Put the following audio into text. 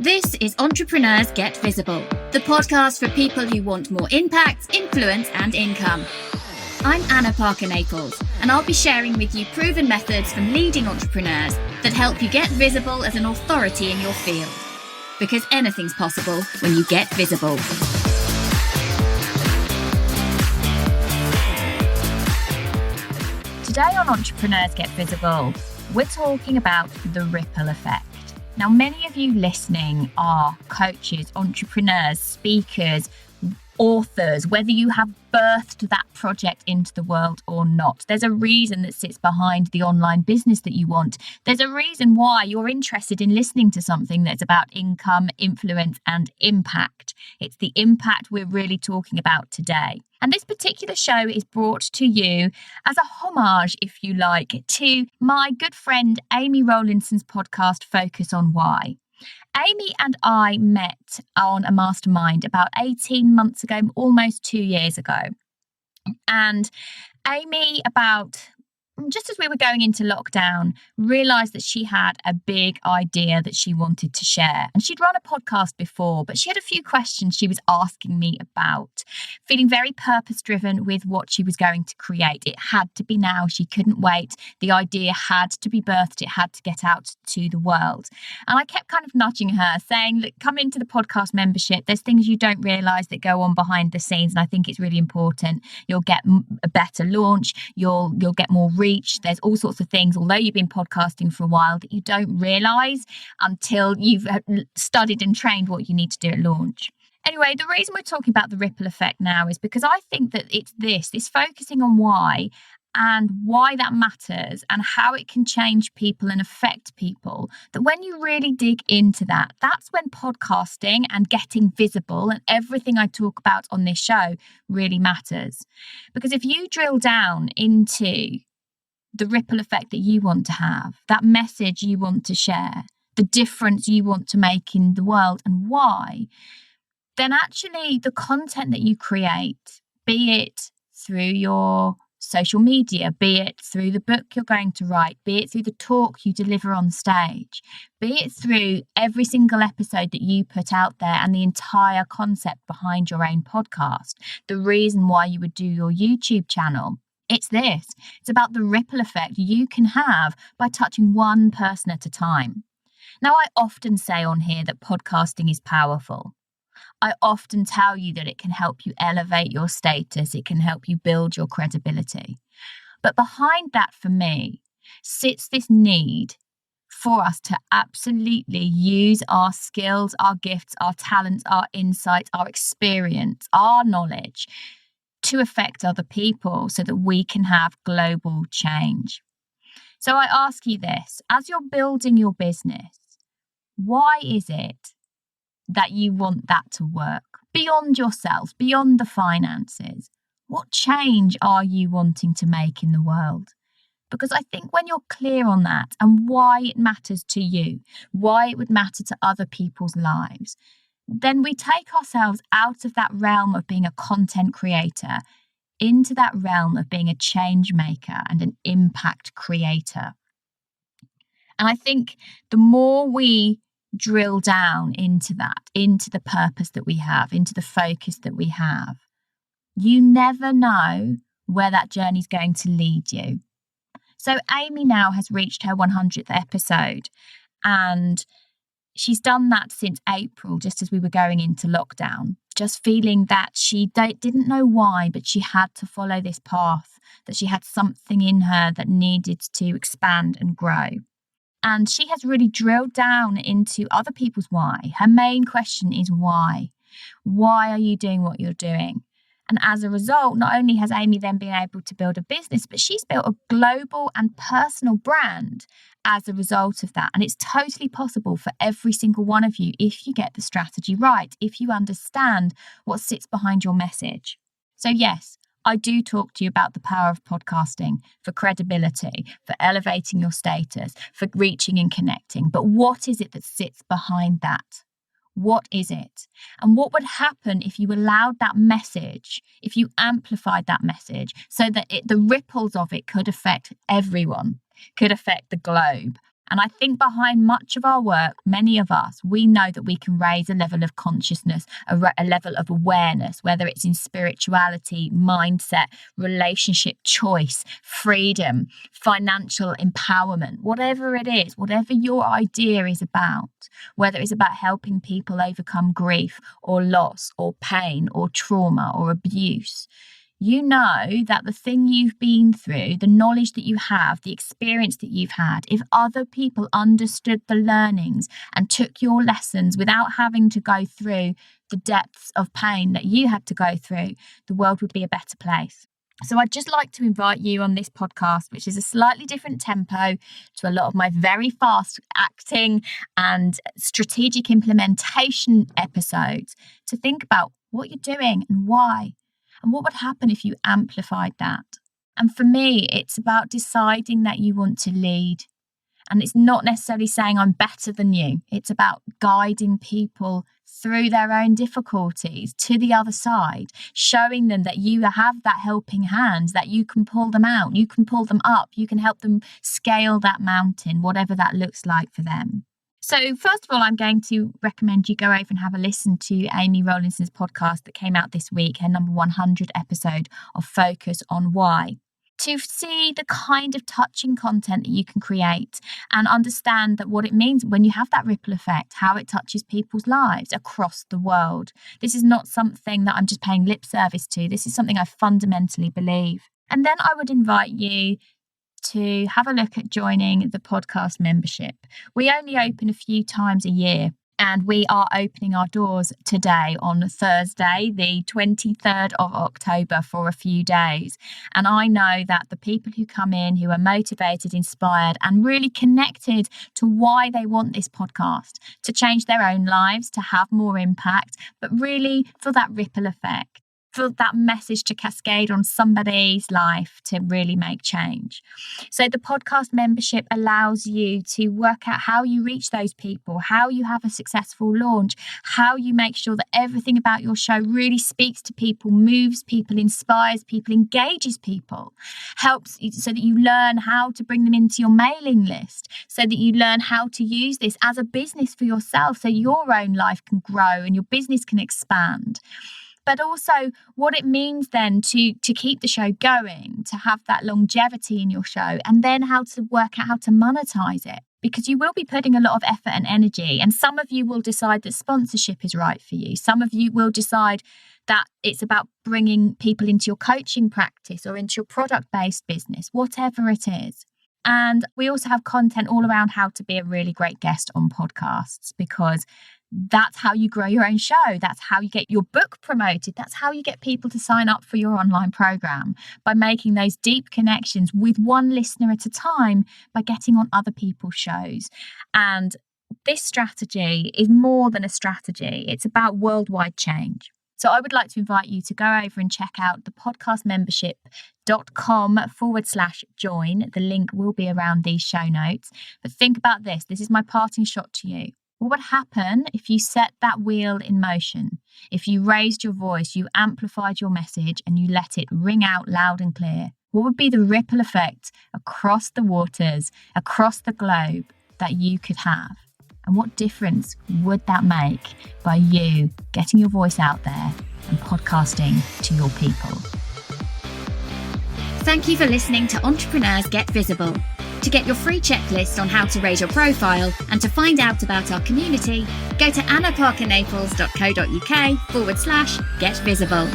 This is Entrepreneurs Get Visible, the podcast for people who want more impact, influence, and income. I'm Anna Parker-Naples, and I'll be sharing with you proven methods from leading entrepreneurs that help you get visible as an authority in your field. Because anything's possible when you get visible. Today on Entrepreneurs Get Visible, we're talking about the ripple effect. Now, many of you listening are coaches, entrepreneurs, speakers, authors, whether you have birthed that project into the world or not. There's a reason that sits behind the online business that you want. There's a reason why you're interested in listening to something that's about income, influence, and impact. It's the impact we're really talking about today. And this particular show is brought to you as a homage, if you like, to my good friend Amy Rowlinson's podcast, Focus on Why. Amy and I met on a mastermind about 18 months ago, almost 2 years ago. And Amy, just as we were going into lockdown, realised that she had a big idea that she wanted to share. And she'd run a podcast before, but she had a few questions she was asking me about, feeling very purpose-driven with what she was going to create. It had to be now. She couldn't wait. The idea had to be birthed. It had to get out to the world. And I kept kind of nudging her, saying, look, come into the podcast membership. There's things you don't realise that go on behind the scenes. And I think it's really important. You'll get a better launch. You'll get more reach. There's all sorts of things, although you've been podcasting for a while, that you don't realise until you've studied and trained what you need to do at launch. Anyway, the reason we're talking about the ripple effect now is because I think that it's this focusing on why and why that matters and how it can change people and affect people, that when you really dig into that, that's when podcasting and getting visible and everything I talk about on this show really matters. Because if you drill down into the ripple effect that you want to have, that message you want to share, the difference you want to make in the world and why, then actually the content that you create, be it through your social media, be it through the book you're going to write, be it through the talk you deliver on stage, be it through every single episode that you put out there and the entire concept behind your own podcast, the reason why you would do your YouTube channel. It's this. It's about the ripple effect you can have by touching one person at a time. Now, I often say on here that podcasting is powerful. I often tell you that it can help you elevate your status. It can help you build your credibility. But behind that, for me, sits this need for us to absolutely use our skills, our gifts, our talents, our insights, our experience, our knowledge to affect other people so that we can have global change. So I ask you this, as you're building your business, why is it that you want that to work? Beyond yourself, beyond the finances, what change are you wanting to make in the world? Because I think when you're clear on that and why it matters to you, why it would matter to other people's lives, then we take ourselves out of that realm of being a content creator into that realm of being a change maker and an impact creator. And I think the more we drill down into that, into the purpose that we have, into the focus that we have, you never know where that journey is going to lead you. So Amy now has reached her 100th episode, and she's done that since April, just as we were going into lockdown, just feeling that she didn't know why, but she had to follow this path, that she had something in her that needed to expand and grow. And she has really drilled down into other people's why. Her main question is why? Why are you doing what you're doing? And as a result, not only has Amy then been able to build a business, but she's built a global and personal brand as a result of that. And it's totally possible for every single one of you if you get the strategy right, if you understand what sits behind your message. So yes, I do talk to you about the power of podcasting for credibility, for elevating your status, for reaching and connecting. But what is it that sits behind that? What is it? And what would happen if you allowed that message, if you amplified that message so that the ripples of it could affect everyone, could affect the globe? And I think behind much of our work, many of us, we know that we can raise a level of consciousness, a level of awareness, whether it's in spirituality, mindset, relationship choice, freedom, financial empowerment, whatever it is, whatever your idea is about, whether it's about helping people overcome grief or loss or pain or trauma or abuse. You know that the thing you've been through, the knowledge that you have, the experience that you've had, if other people understood the learnings and took your lessons without having to go through the depths of pain that you had to go through, the world would be a better place. So I'd just like to invite you on this podcast, which is a slightly different tempo to a lot of my very fast acting and strategic implementation episodes, to think about what you're doing and why. And what would happen if you amplified that? And for me, it's about deciding that you want to lead. And it's not necessarily saying I'm better than you. It's about guiding people through their own difficulties to the other side, showing them that you have that helping hand, that you can pull them out, you can pull them up, you can help them scale that mountain, whatever that looks like for them. So first of all, I'm going to recommend you go over and have a listen to Amy Rowlinson's podcast that came out this week, her number 100 episode of Focus on Why, to see the kind of touching content that you can create and understand that what it means when you have that ripple effect, how it touches people's lives across the world. This is not something that I'm just paying lip service to. This is something I fundamentally believe. And then I would invite you to have a look at joining the podcast membership. We only open a few times a year, and we are opening our doors today on Thursday, the 23rd of October, for a few days. And I know that the people who come in who are motivated, inspired, and really connected to why they want this podcast, to change their own lives, to have more impact, but really for that ripple effect, for that message to cascade on somebody's life to really make change. So the podcast membership allows you to work out how you reach those people, how you have a successful launch, how you make sure that everything about your show really speaks to people, moves people, inspires people, engages people, helps so that you learn how to bring them into your mailing list, so that you learn how to use this as a business for yourself so your own life can grow and your business can expand. But also what it means then to keep the show going, to have that longevity in your show, and then how to work out how to monetize it. Because you will be putting a lot of effort and energy, and some of you will decide that sponsorship is right for you. Some of you will decide that it's about bringing people into your coaching practice or into your product-based business, whatever it is. And we also have content all around how to be a really great guest on podcasts, because that's how you grow your own show. That's how you get your book promoted. That's how you get people to sign up for your online program, by making those deep connections with one listener at a time, by getting on other people's shows. And this strategy is more than a strategy. It's about worldwide change. So I would like to invite you to go over and check out the podcastmembership.com/join. The link will be around these show notes. But think about this. This is my parting shot to you. What would happen if you set that wheel in motion? If you raised your voice, you amplified your message, and you let it ring out loud and clear? What would be the ripple effect across the waters, across the globe, that you could have? And what difference would that make by you getting your voice out there and podcasting to your people? Thank you for listening to Entrepreneurs Get Visible. To get your free checklist on how to raise your profile and to find out about our community, go to annaparkernaples.co.uk/get visible.